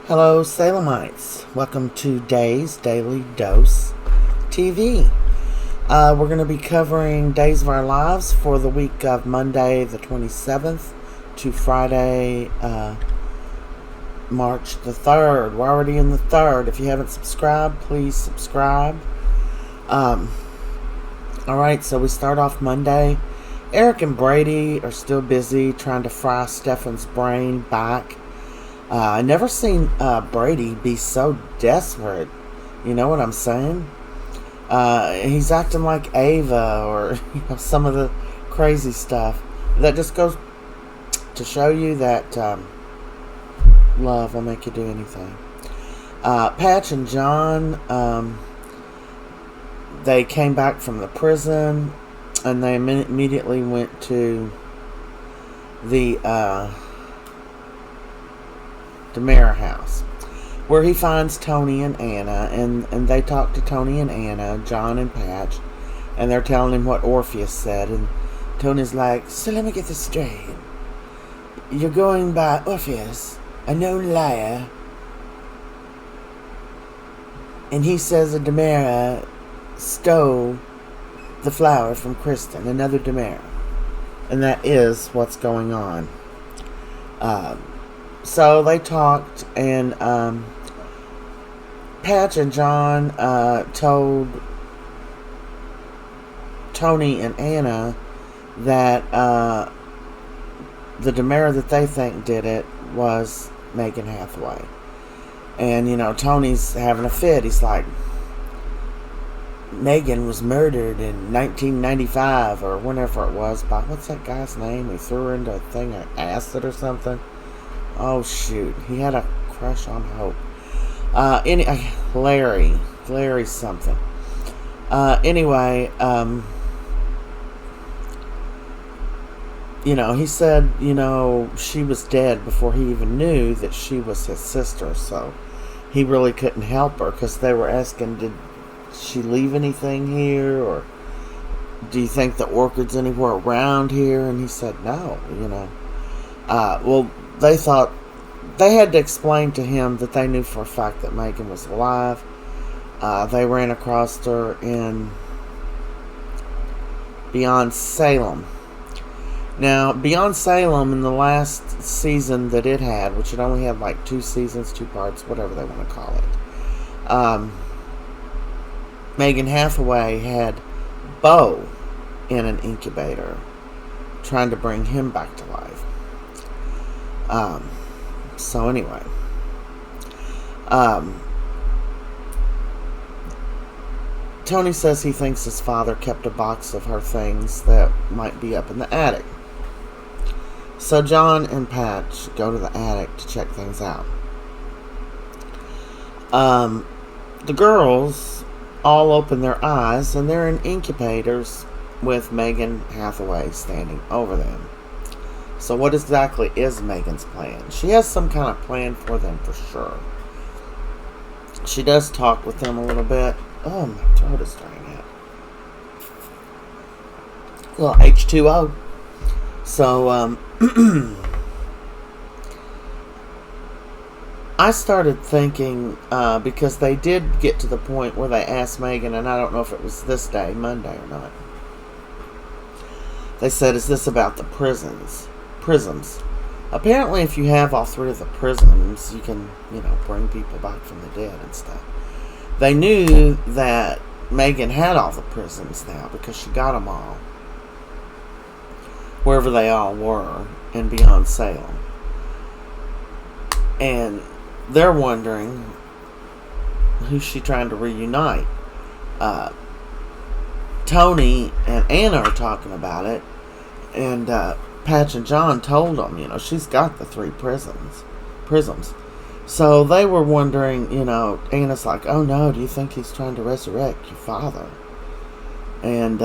Hello, Salemites. Welcome to Day's Daily Dose TV. We're going to be covering Days of Our Lives for the week of Monday the 27th to Friday, March the 3rd. We're already in the 3rd. If you haven't subscribed, please subscribe. Alright, so we start off Monday. Eric and Brady are still busy trying to fry Stefan's brain back. I never seen Brady be so desperate. You know what I'm saying? He's acting like Ava or some of the crazy stuff. That just goes to show you that love will make you do anything. Patch and John, they came back from the prison and they immediately went to the DeMera house, where he finds Tony and Anna, and they talk to Tony and Anna, John and Patch, and they're telling him what Orpheus said, and Tony's like, so let me get this straight. You're going by Orpheus, a known liar, and he says that DeMera stole the flower from Kristen, another DeMera. And that is what's going on. So they talked, and Patch and John told Tony and Anna that the DeMera that they think did it was Megan Hathaway. And, Tony's having a fit. He's like, Megan was murdered in 1995 or whenever it was by, what's that guy's name? He threw her into a thing of acid or something. Oh shoot, he had a crush on Hope. Larry something. Anyway, he said, she was dead before he even knew that she was his sister, so he really couldn't help her, because they were asking, did she leave anything here, or do you think the orchid's anywhere around here? And he said no. Well, they thought they had to explain to him that they knew for a fact that Megan was alive. They ran across her in Beyond Salem. Now, Beyond Salem, in the last season that it had, which it only had like 2 seasons, 2 parts, whatever they want to call it, Megan Hathaway had Bo in an incubator, trying to bring him back to life. So anyway, Tony says he thinks his father kept a box of her things that might be up in the attic. So John and Patch go to the attic to check things out. The girls all open their eyes, and they're in incubators with Megan Hathaway standing over them. So what exactly is Megan's plan? She has some kind of plan for them for sure. She does talk with them a little bit. Oh, my throat is drying out. A little H2O. So, I started thinking, because they did get to the point where they asked Megan, and I don't know if it was this day, Monday or not. They said, is this about the prisms? Apparently, if you have all 3 of the prisms, you can, bring people back from the dead and stuff. They knew that Megan had all the prisms now because she got them all, wherever they all were, in Beyond Salem. And they're wondering, who's she trying to reunite? Tony and Anna are talking about it, and Patch and John told them, she's got the 3 prisms. So they were wondering, Anna's like, oh no, do you think he's trying to resurrect your father? And,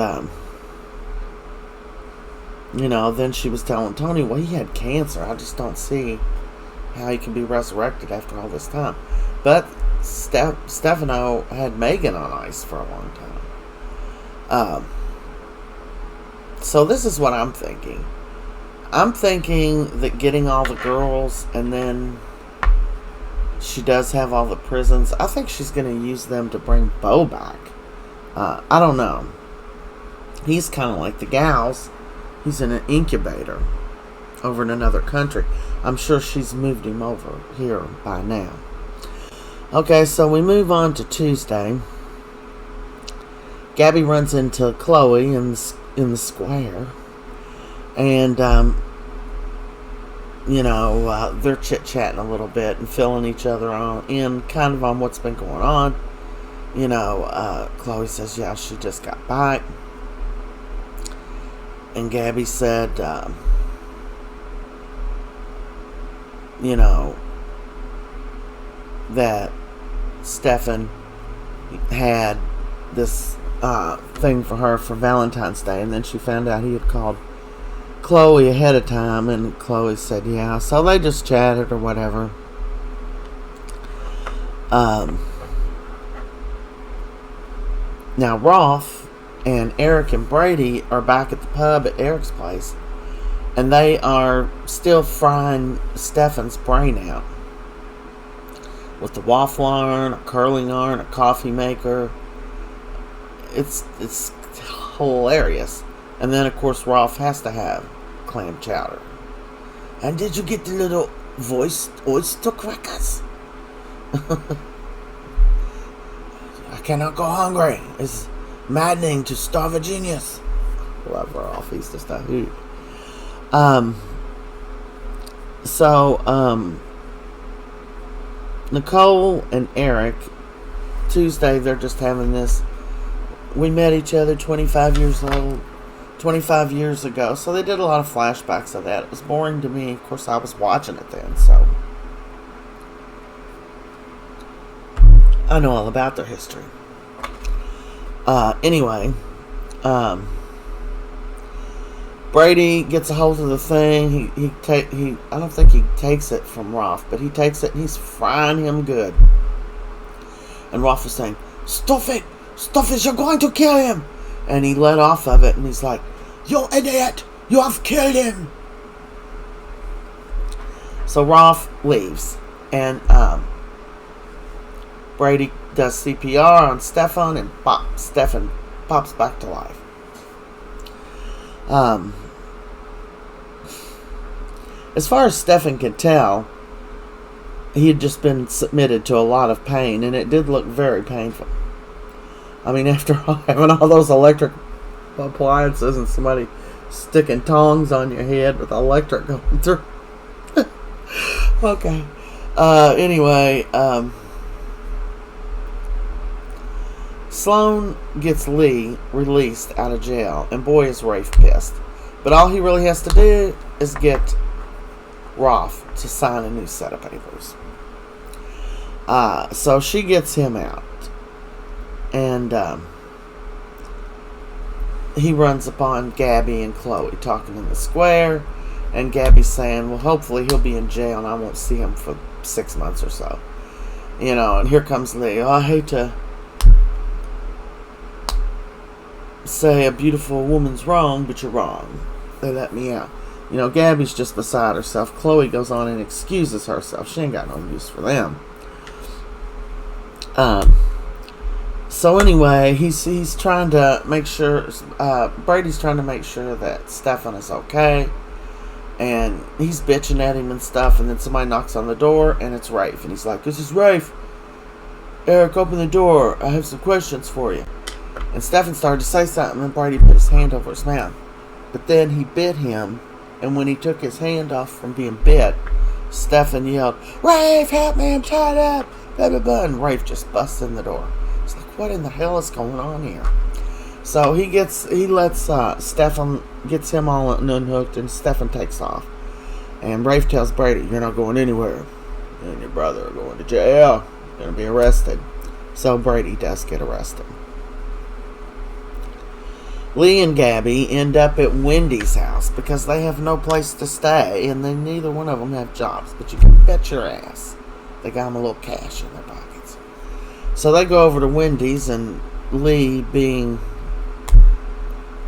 then she was telling Tony, well, he had cancer. I just don't see how he can be resurrected after all this time. But Stefano had Megan on ice for a long time. So this is what I'm thinking. I'm thinking that getting all the girls and then She does have all the prisons. I think she's going to use them to bring Bo back. I don't know. He's kind of like the gals. He's in an incubator over in another country. I'm sure she's moved him over here by now. Okay, so we move on to Tuesday. Gabby runs into Chloe in the square. And, they're chit-chatting a little bit and filling each other in kind of on what's been going on. Chloe says, yeah, she just got back. And Gabby said, that Stefan had this thing for her for Valentine's Day, and then she found out he had called Chloe ahead of time, and Chloe said yeah, so they just chatted or whatever. Now Rolf and Eric and Brady are back at the pub at Eric's place, and they are still frying Stefan's brain out with the waffle iron, a curling iron, a coffee maker. It's hilarious. And then, of course, Rolf has to have clam chowder. And did you get the little voiced oyster crackers? I cannot go hungry. It's maddening to starve a genius. Love Rolf. He's just a hoot. Nicole and Eric, Tuesday, they're just having this. We met each other 25 years ago. So they did a lot of flashbacks of that. It was boring to me. Of course, I was watching it then, so I know all about their history. Anyway, Brady gets a hold of the thing. I don't think he takes it from Rolf, but he takes it and he's frying him good. And Rolf is saying, "Stuff it, you're going to kill him." And he let off of it and he's like, "You idiot, you have killed him." So Rolf leaves, and Brady does CPR on Stefan, and Stefan pops back to life. As far as Stefan can tell, he had just been submitted to a lot of pain, and it did look very painful. I mean, after having all those electric appliances and somebody sticking tongs on your head with electric going through. Okay. Anyway, Sloan gets Lee released out of jail, and boy is Rafe pissed. But all he really has to do is get Rolf to sign a new set of papers. So she gets him out. And he runs upon Gabby and Chloe talking in the square. And Gabby's saying, well, hopefully he'll be in jail and I won't see him for 6 months or so. And here comes Lee. Oh, I hate to say a beautiful woman's wrong, but you're wrong. They let me out. Gabby's just beside herself. Chloe goes on and excuses herself. She ain't got no use for them. So anyway, he's trying to make sure, Brady's trying to make sure that Stefan is okay. And he's bitching at him and stuff, and then somebody knocks on the door, and it's Rafe. And he's like, "This is Rafe. Eric, open the door. I have some questions for you." And Stefan started to say something, and Brady put his hand over his mouth. But then he bit him, and when he took his hand off from being bit, Stefan yelled, "Rafe, help me, I'm tied up, blah, blah, blah." And Rafe just busts in the door. It's like, what in the hell is going on here? So he lets Stefan, gets him all unhooked, and Stefan takes off. And Rafe tells Brady, "You're not going anywhere. You and your brother are going to jail. You're going to be arrested." So Brady does get arrested. Lee and Gabby end up at Wendy's house because they have no place to stay, and then neither one of them have jobs. But you can bet your ass they got them a little cash in their pockets. So they go over to Wendy's, and Lee, being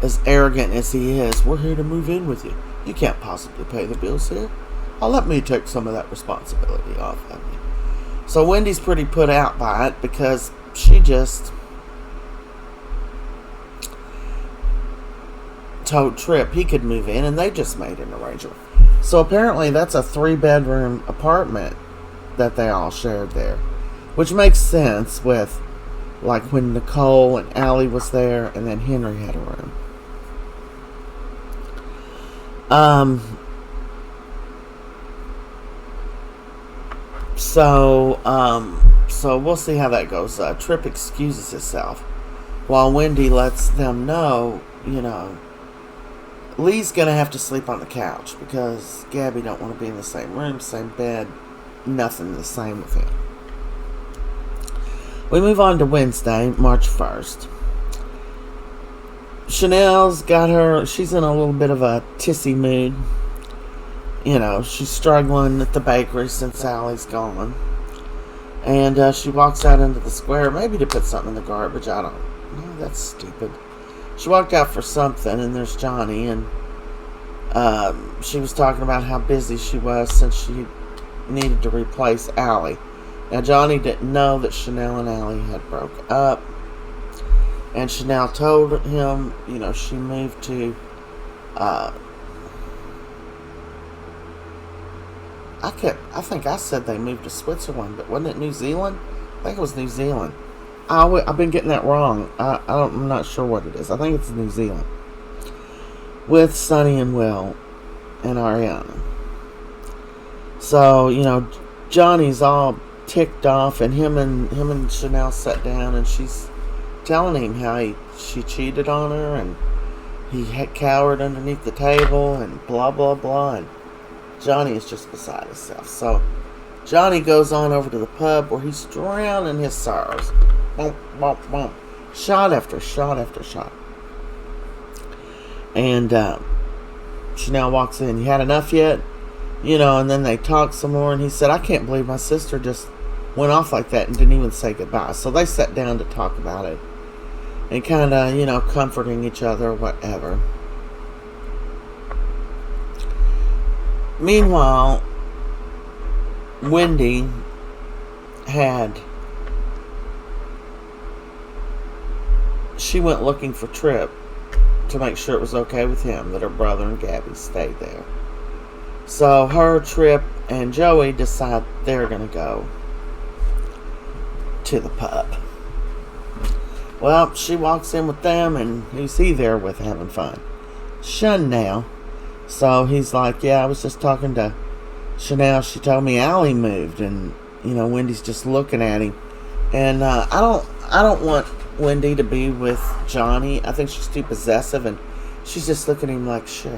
as arrogant as he is, "We're here to move in with you. You can't possibly pay the bills here. Let me take some of that responsibility off of you." So Wendy's pretty put out by it because she just told Tripp he could move in, and they just made an arrangement. So apparently that's a 3-bedroom apartment that they all shared there, which makes sense with like when Nicole and Allie was there, and then Henry had a room. So we'll see how that goes. Tripp excuses himself while Wendy lets them know, Lee's going to have to sleep on the couch because Gabby don't want to be in the same room, same bed, nothing the same with him. We move on to Wednesday, March 1st. Chanel's she's in a little bit of a tissy mood. She's struggling at the bakery since Sally's gone. And she walks out into the square, maybe to put something in the garbage. I don't know. That's stupid. She walked out for something, and there's Johnny, and she was talking about how busy she was since she needed to replace Allie. Now, Johnny didn't know that Chanel and Allie had broke up, and Chanel told him, she moved to, I think I said they moved to Switzerland, but wasn't it New Zealand? I think it was New Zealand. I've been getting that wrong. I'm not sure what it is. I think it's New Zealand. With Sonny and Will and Ariana. So, Johnny's all ticked off, and him and Chanel sat down, and she's telling him how she cheated on her, and he had cowered underneath the table, and blah, blah, blah, and Johnny is just beside himself. So Johnny goes on over to the pub where he's drowning his sorrows. Bump, bump, bump. Shot after shot after shot. And Chanel walks in. You had enough yet? And then they talk some more, and he said, I can't believe my sister just went off like that and didn't even say goodbye. So they sat down to talk about it and kind of, comforting each other, whatever. Meanwhile, Wendy she went looking for Tripp to make sure it was okay with him that her brother and Gabby stayed there. So her, Tripp, and Joey decide they're going to go to the pub. Well, she walks in with them, and who's he there with having fun? Chanel. So he's like, yeah, I was just talking to Chanel. She told me Allie moved, and Wendy's just looking at him. And I don't want Wendy to be with Johnny. I think she's too possessive, and she's just looking at him like, sure.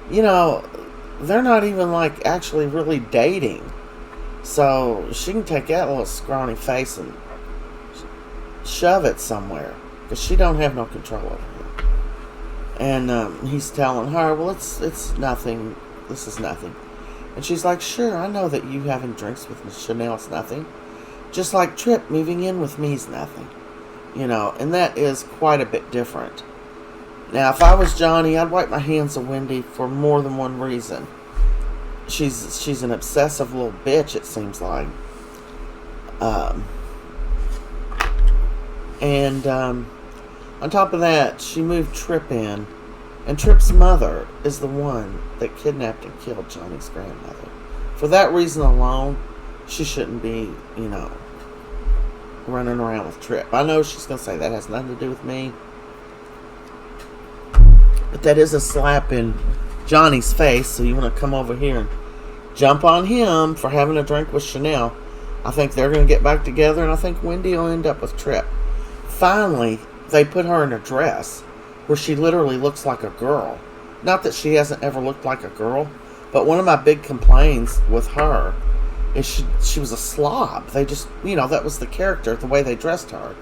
They're not even like actually really dating. So she can take that little scrawny face and shove it somewhere, because she don't have no control over him. And he's telling her, well, it's nothing. This is nothing. And she's like, sure, I know that you having drinks with Chanel's nothing. Just like Tripp moving in with me's nothing. And that is quite a bit different. Now, if I was Johnny, I'd wipe my hands of Wendy for more than one reason. She's an obsessive little bitch, it seems like. On top of that, she moved Tripp in, and Tripp's mother is the one that kidnapped and killed Johnny's grandmother. For that reason alone, she shouldn't be, running around with Tripp. I know she's going to say that has nothing to do with me, but that is a slap in Johnny's face, so you want to come over here and jump on him for having a drink with Chanel. I think they're going to get back together, and I think Wendy will end up with Tripp. Finally, they put her in a dress where she literally looks like a girl. Not that she hasn't ever looked like a girl, but one of my big complaints with her is she was a slob. They just, that was the character, the way they dressed her.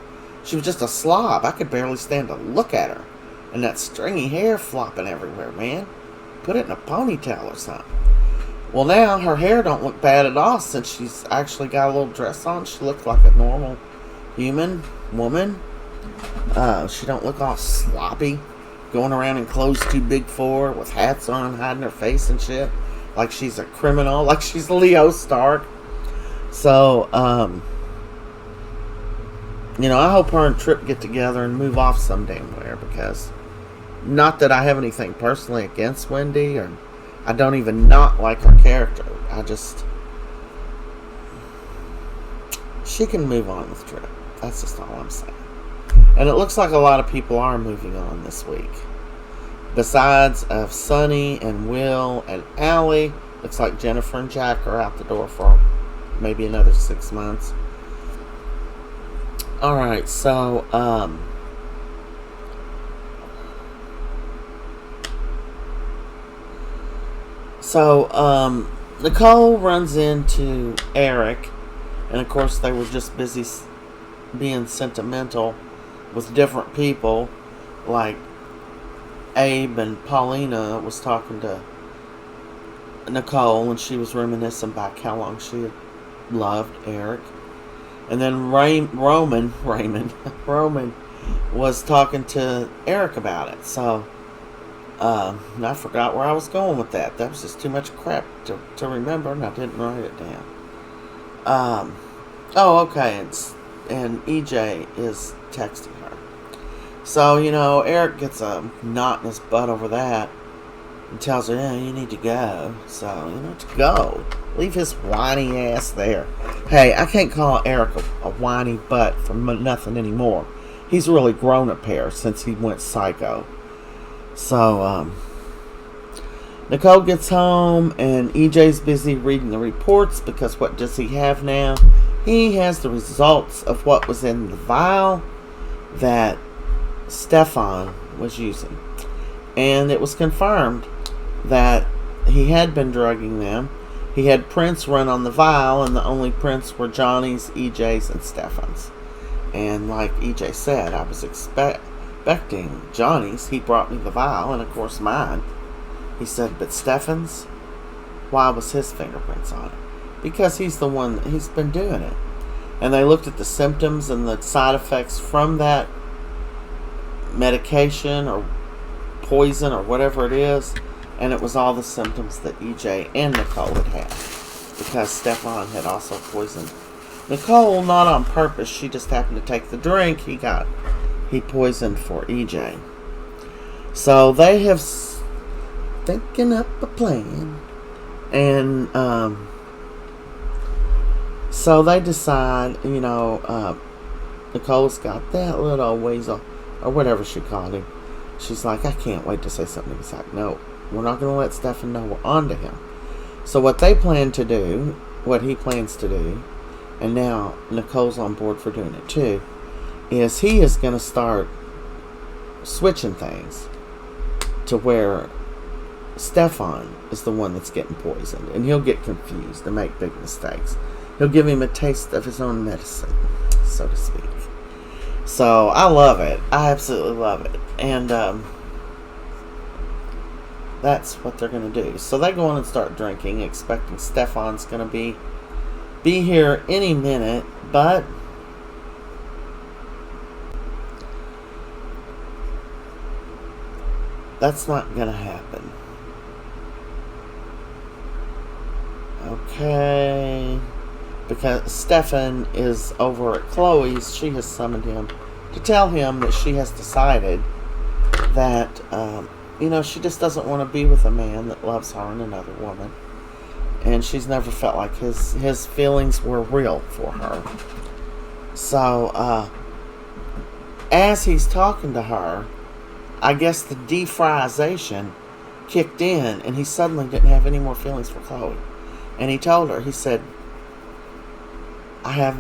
She was just a slob. I could barely stand to look at her. And that stringy hair flopping everywhere, man. Put it in a ponytail or something. Well, now her hair don't look bad at all since she's actually got a little dress on. She looks like a normal human woman. She don't look all sloppy, going around in clothes too big for her, with hats on, hiding her face and shit, like she's a criminal, like she's Leo Stark. So, I hope her and Trip get together and move off some damn where, because not that I have anything personally against Wendy, or I don't even not like her character. I just, she can move on with Trip. That's just all I'm saying. And it looks like a lot of people are moving on this week. Besides of Sonny and Will and Allie, looks like Jennifer and Jack are out the door for maybe another 6 months. Alright, so, Nicole runs into Eric, and of course they were just busy being sentimental with different people, like Abe and Paulina was talking to Nicole, and she was reminiscing back how long she had loved Eric. And then Roman was talking to Eric about it. So, I forgot where I was going with that. That was just too much crap to remember, and I didn't write it down. Okay, and EJ is texting her. So, Eric gets a knot in his butt over that and tells her, yeah, you need to go. So, to go. Leave his whiny ass there. Hey, I can't call Eric a whiny butt for nothing anymore. He's really grown a pair since he went psycho. So, Nicole gets home, and EJ's busy reading the reports, because what does he have now? He has the results of what was in the vial that Stefan was using. And it was confirmed that he had been drugging them. He had prints run on the vial, and the only prints were Johnny's, EJ's, and Stefan's. And like EJ said, I was expecting Johnny's. He brought me the vial, and of course mine. He said, but Stefan's? Why was his fingerprints on it? Because he's the one, he's been doing it. And they looked at the symptoms and the side effects from that medication or poison or whatever it is, and it was all the symptoms that EJ and Nicole had, because Stefan had also poisoned Nicole, not on purpose. She just happened to take the drink he poisoned for EJ. So they have thinking up a plan, and so they decide, Nicole's got that little weasel, or whatever she called him. She's like, I can't wait to say something. He's like, no, we're not going to let Stefan know we're on to him. So what he plans to do, and now Nicole's on board for doing it too, is he is going to start switching things to where Stefan is the one that's getting poisoned, and he'll get confused and make big mistakes. He'll give him a taste of his own medicine, so to speak. So I love it. I absolutely love it. And that's what they're going to do. So they go on and start drinking, expecting Stefan's going to be here any minute, but that's not going to happen. Okay. Because Stefan is over at Chloe's. She has summoned him to tell him that she has decided that, she just doesn't want to be with a man that loves her and another woman. And she's never felt like his feelings were real for her. So, as he's talking to her, I guess the defriization kicked in, and he suddenly didn't have any more feelings for Chloe. And he told her, he said, I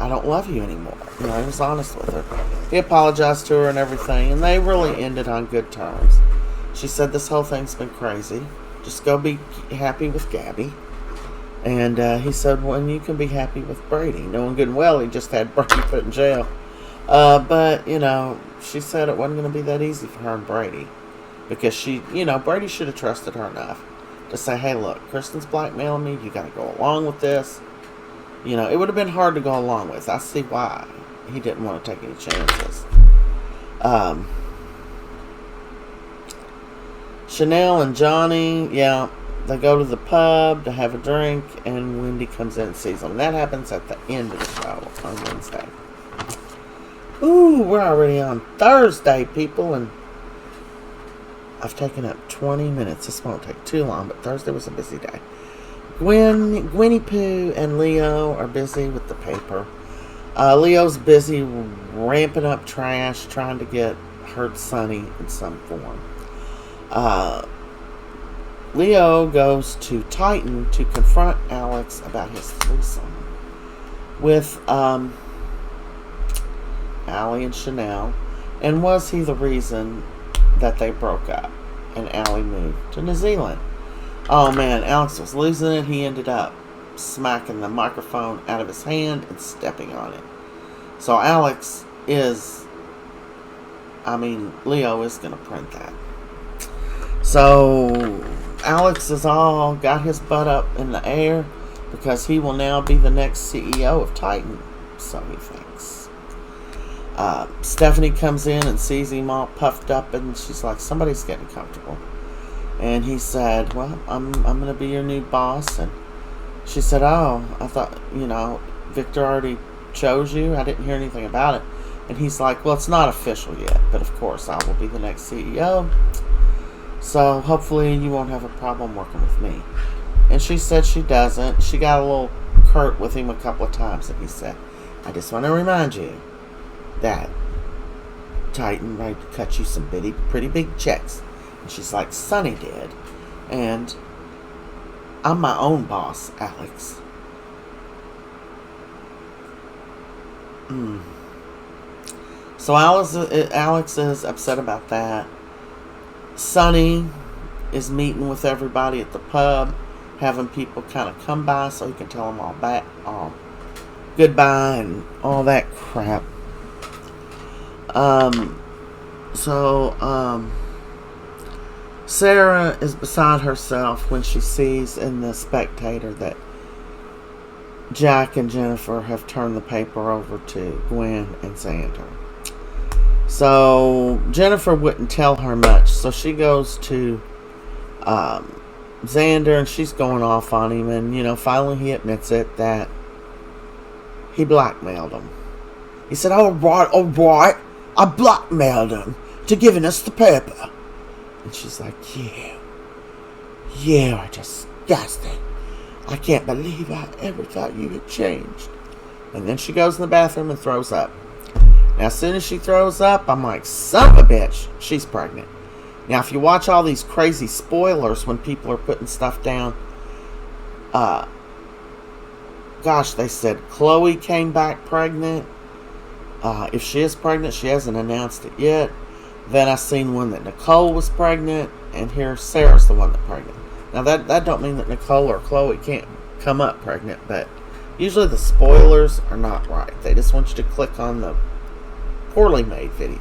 don't love you anymore. He was honest with her. He apologized to her and everything, and they really ended on good terms. She said, this whole thing's been crazy. Just go be happy with Gabby. And he said, well, you can be happy with Brady. Knowing good and well he just had Brady put in jail. But, she said it wasn't going to be that easy for her and Brady. Because Brady should have trusted her enough to say, hey, look, Kristen's blackmailing me. You got to go along with this. It would have been hard to go along with. I see why he didn't want to take any chances. Chanel and Johnny, They go to the pub to have a drink, and Wendy comes in and sees them. That happens at the end of the show on Wednesday. Ooh, we're already on Thursday, people, and I've taken up 20 minutes. This won't take too long, but Thursday was a busy day. Gwenny Pooh and Leo are busy with the paper. Leo's busy ramping up trash, trying to get hurt Sonny in some form. Leo goes to Titan to confront Alex about his threesome with Allie and Chanel, and was he the reason that they broke up and Allie moved to New Zealand? Oh man, Alex was losing it. He ended up smacking the microphone out of his hand and stepping on it. So Leo is going to print that. So Alex has all got his butt up in the air because he will now be the next CEO of Titan, so he thinks. Stephanie comes in and sees him all puffed up, and she's like, somebody's getting comfortable. And he said, well, I'm going to be your new boss. And she said, oh, I thought, Victor already chose you. I didn't hear anything about it. And he's like, well, it's not official yet, but of course I will be the next CEO. So hopefully you won't have a problem working with me. And she said she doesn't. She got a little curt with him a couple of times, and he said, I just want to remind you that Titan might cut you some pretty big checks. And she's like, Sonny did. And I'm my own boss, Alex. So Alex is upset about that. Sonny is meeting with everybody at the pub, having people kind of come by so he can tell them all goodbye and all that crap. Sarah is beside herself when she sees in the Spectator that Jack and Jennifer have turned the paper over to Gwen and Xander. So Jennifer wouldn't tell her much, so she goes to Xander and she's going off on him, and finally he admits it that he blackmailed him. He said, all right, I blackmailed him to giving us the paper. And she's like, you are disgusting. I can't believe I ever thought you had changed. And then she goes in the bathroom and throws up. Now, as soon as she throws up, I'm like, son of a bitch, she's pregnant. Now, if you watch all these crazy spoilers when people are putting stuff down, they said Chloe came back pregnant. If she is pregnant, she hasn't announced it yet. Then I seen one that Nicole was pregnant, and here Sarah's the one that's pregnant. Now, that don't mean that Nicole or Chloe can't come up pregnant, but usually the spoilers are not right. They just want you to click on the poorly made video.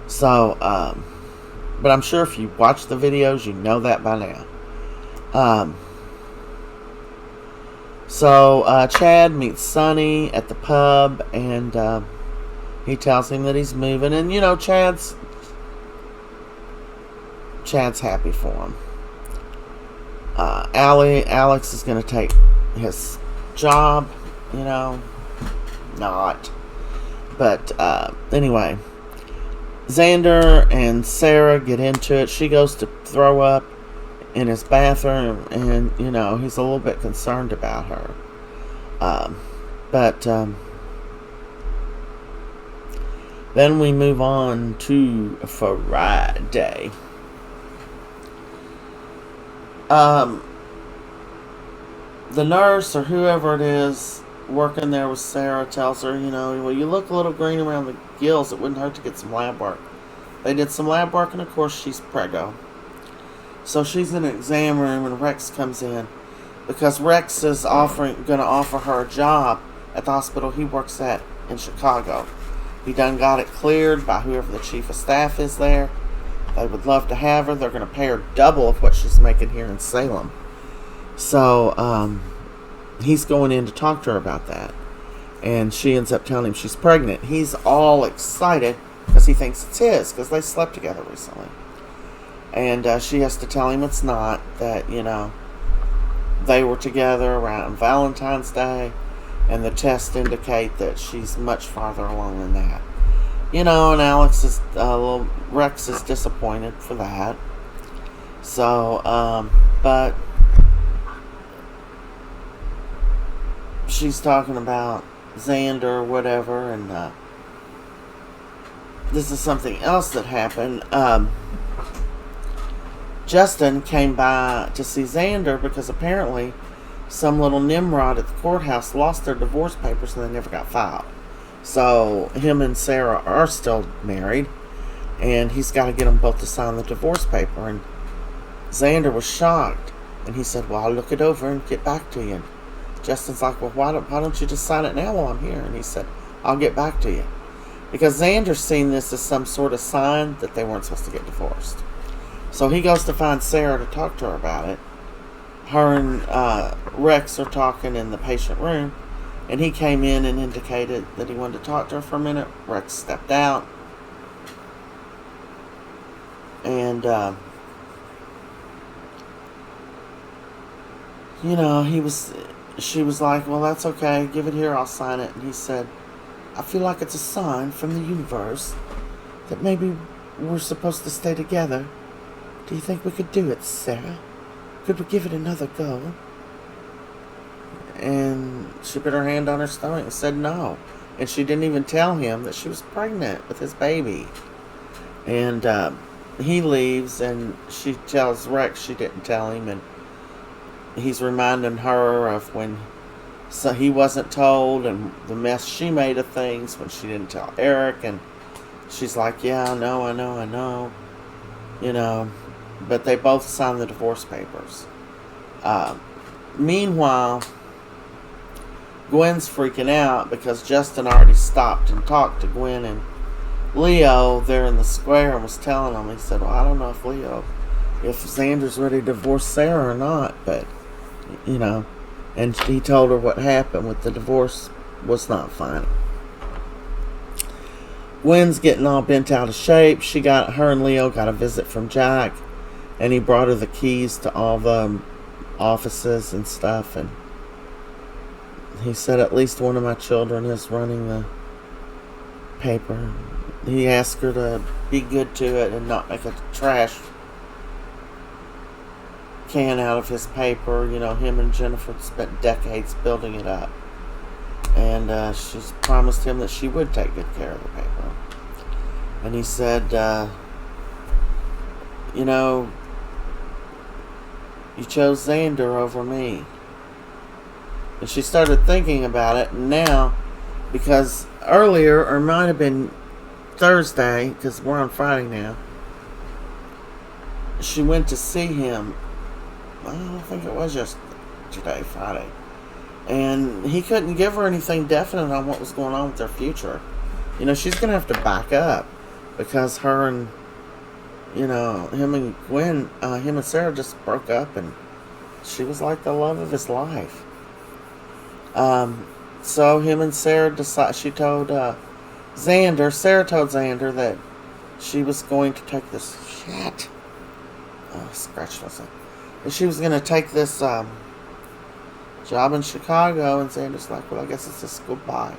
So, but I'm sure if you watch the videos, you know that by now. So Chad meets Sonny at the pub, and he tells him that he's moving, and Chad's happy for him. Alex is going to take his job, not. But anyway, Xander and Sarah get into it. She goes to throw up in his bathroom, and he's a little bit concerned about her. But then we move on to Friday. The nurse or whoever it is working there with Sarah tells her, well, you look a little green around the gills. It wouldn't hurt to get some lab work. They did some lab work, and of course she's preggo. So she's in an exam room, and Rex comes in because Rex is going to offer her a job at the hospital he works at in Chicago. He done got it cleared by whoever the chief of staff is there. They would love to have her. They're going to pay her double of what she's making here in Salem. So he's going in to talk to her about that, and she ends up telling him she's pregnant. He's all excited because he thinks it's his, because they slept together recently. And she has to tell him it's not, that, they were together around Valentine's Day, and the tests indicate that she's much farther along than that. And Rex is disappointed for that. So, but she's talking about Xander or whatever, and this is something else that happened. Justin came by to see Xander because apparently some little Nimrod at the courthouse lost their divorce papers and they never got filed. So him and Sarah are still married, and he's got to get them both to sign the divorce paper. And Xander was shocked, and he said, well, I'll look it over and get back to you. And Justin's like, well, why don't you just sign it now while I'm here? And he said, I'll get back to you. Because Xander's seen this as some sort of sign that they weren't supposed to get divorced. So he goes to find Sarah to talk to her about it. Her and Rex are talking in the patient room, and he came in and indicated that he wanted to talk to her for a minute. Rex stepped out, and she was like, well, that's okay, give it here, I'll sign it. And he said, I feel like it's a sign from the universe that maybe we're supposed to stay together. Do you think we could do it, Sarah? Could we give it another go? And she put her hand on her stomach and said no. And she didn't even tell him that she was pregnant with his baby. And he leaves, and she tells Rex she didn't tell him, and he's reminding her of when he wasn't told and the mess she made of things when she didn't tell Eric. And she's like, yeah, I know. But they both signed the divorce papers. Meanwhile, Gwen's freaking out because Justin already stopped and talked to Gwen and Leo there in the square and was telling them, he said, well, I don't know if Xander's ready to divorce Sarah or not, but, and he told her what happened with the divorce was not final. Gwen's getting all bent out of shape. Her and Leo got a visit from Jack, and he brought her the keys to all the offices and stuff, and he said at least one of my children is running the paper. He asked her to be good to it and not make a trash can out of his paper. Him and Jennifer spent decades building it up, and she's promised him that she would take good care of the paper. And he said, you chose Xander over me. And she started thinking about it, and now, because earlier, or it might have been Thursday, because we're on Friday now, she went to see him. I don't think it was yesterday, Friday. And he couldn't give her anything definite on what was going on with their future. She's going to have to back up, because her and, him and Gwen, him and Sarah just broke up, and she was like the love of his life. So him and Sarah decided, Sarah told Xander that she was going to take this scratched myself. And she was going to take this job in Chicago, and Xander's like, well, I guess it's just goodbye.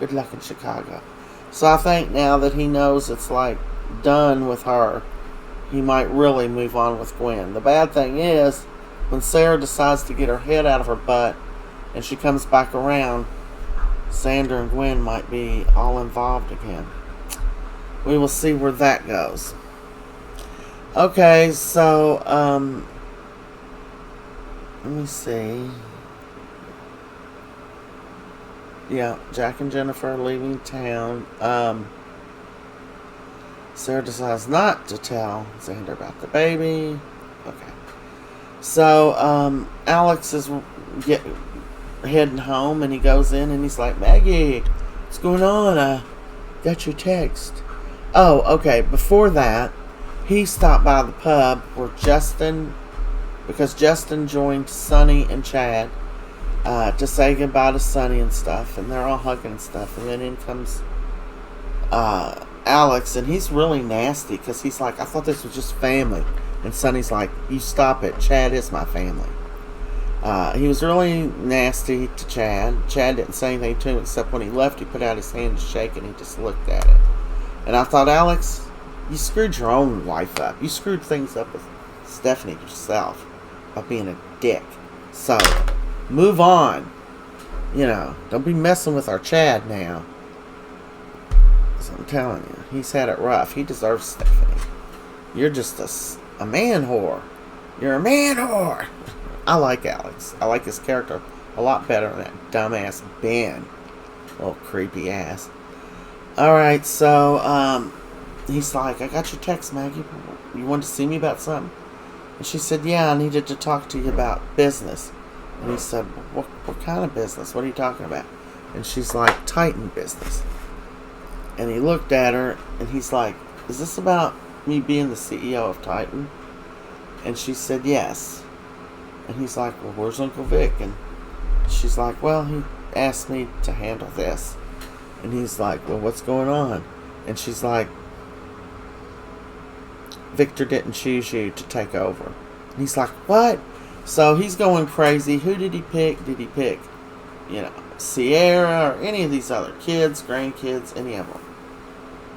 Good luck in Chicago. So I think now that he knows it's like done with her, he might really move on with Gwen. The bad thing is, when Sarah decides to get her head out of her butt and she comes back around, Xander and Gwen might be all involved again. We will see where that goes. Okay, so, let me see. Yeah, Jack and Jennifer are leaving town. Sarah decides not to tell Xander about the baby. Okay. So, Alex is heading home, and he goes in and he's like, Maggie, what's going on? I got your text. Oh, okay. Before that, he stopped by the pub where because Justin joined Sonny and Chad to say goodbye to Sonny and stuff, and they're all hugging and stuff, and then in comes Alex, and he's really nasty because he's like, I thought this was just family. And Sonny's like, you stop it. Chad is my family. He was really nasty to Chad. Chad didn't say anything to him except when he left, he put out his hand to shake and he just looked at it. And I thought, Alex, you screwed your own wife up. You screwed things up with Stephanie yourself by being a dick. So, move on. Don't be messing with our Chad now. So I'm telling you, he's had it rough. He deserves Stephanie. You're just a man whore. You're a man whore. I like Alex. I like his character a lot better than that dumbass Ben. Little creepy ass. Alright, so, he's like, I got your text, Maggie. You wanted to see me about something? And she said, yeah, I needed to talk to you about business. And he said, what kind of business? What are you talking about? And she's like, Titan business. And he looked at her, and he's like, is this about me being the CEO of Titan? And she said, yes. And he's like, well, where's Uncle Vic? And she's like, well, he asked me to handle this. And he's like, well, what's going on? And she's like, Victor didn't choose you to take over. And he's like, what? So he's going crazy. Who did he pick? Did he pick, Sierra or any of these other kids, grandkids, any of them?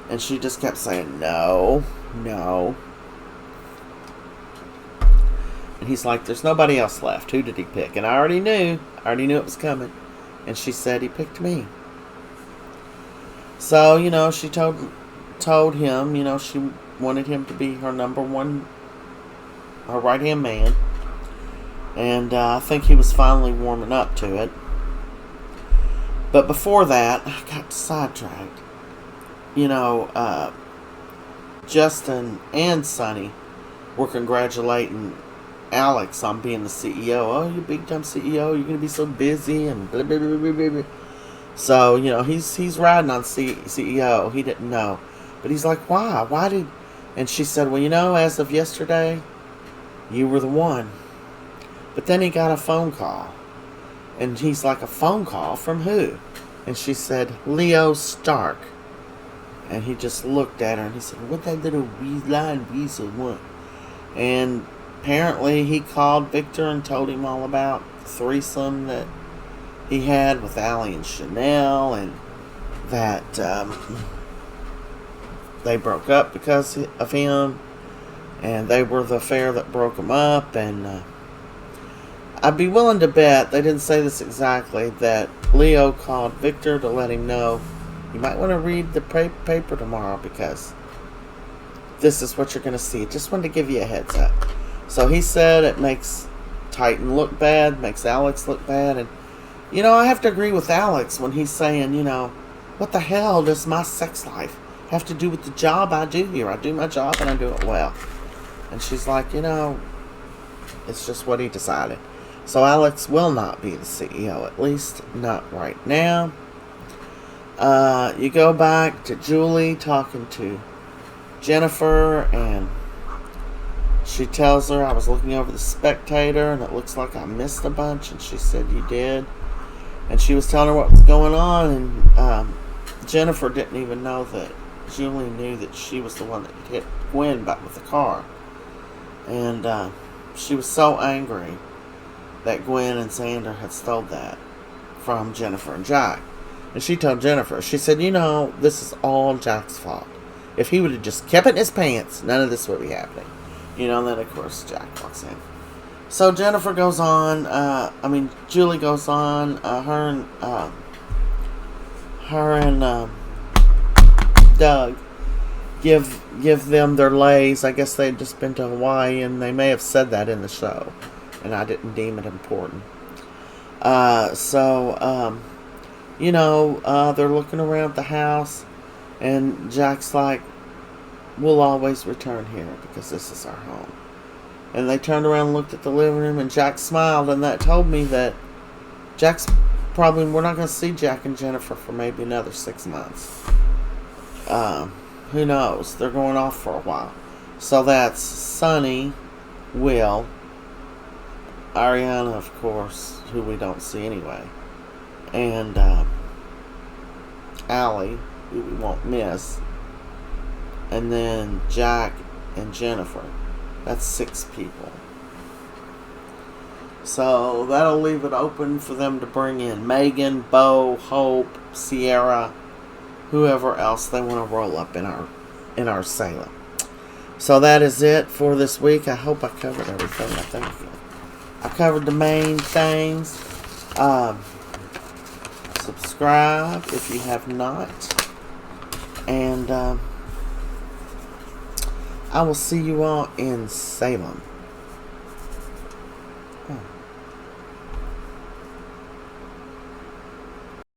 And she just kept saying, no. And he's like, there's nobody else left. Who did he pick? And I already knew it was coming. And she said he picked me. So, she told him, she wanted him to be her number one, her right-hand man. And I think he was finally warming up to it. But before that, I got sidetracked. Justin and Sonny were congratulating Alex on being the CEO. Oh, you big time CEO. You're going to be so busy and blah, blah, blah, blah, blah. So, he's riding on CEO. He didn't know. But he's like, why? Why did... And she said, well, as of yesterday, you were the one. But then he got a phone call. And he's like, a phone call? From who? And she said, Leo Stark. And he just looked at her and he said, what that little lying weasel want? And apparently he called Victor and told him all about the threesome that he had with Allie and Chanel, and that they broke up because of him, and they were the affair that broke them up. And I'd be willing to bet, they didn't say this exactly, that Leo called Victor to let him know, you might want to read the paper tomorrow because this is what you're going to see. Just wanted to give you a heads up. So he said it makes Titan look bad, makes Alex look bad. And, I have to agree with Alex when he's saying, what the hell does my sex life have to do with the job I do here? I do my job and I do it well. And she's like, it's just what he decided. So Alex will not be the CEO, at least not right now. You go back to Julie talking to Jennifer, and she tells her, I was looking over the Spectator and it looks like I missed a bunch. And she said, you did. And she was telling her what was going on, and Jennifer didn't even know that Julie knew that she was the one that hit Gwen back with the car. And she was so angry that Gwen and Xander had stole that from Jennifer and Jack. And she told Jennifer, she said, this is all Jack's fault. If he would have just kept it in his pants, none of this would be happening. And then, of course, Jack walks in. So Jennifer goes on, Julie goes on, her and Doug give them their lays. I guess they'd just been to Hawaii, and they may have said that in the show, and I didn't deem it important. They're looking around the house, and Jack's like, we'll always return here because this is our home. And they turned around and looked at the living room, and Jack smiled, and that told me that we're not going to see Jack and Jennifer for maybe another 6 months. Who knows? They're going off for a while. So that's Sonny, Will, Ariana, of course, who we don't see anyway, and Allie, who we won't miss, and then Jack and Jennifer. That's 6 people. So that'll leave it open for them to bring in Megan, Bo, Hope, Sierra, whoever else they want to roll up in our Salem. So that is it for this week. I hope I covered everything. I think I covered the main things. Subscribe if you have not. And I will see you all in Salem. Oh.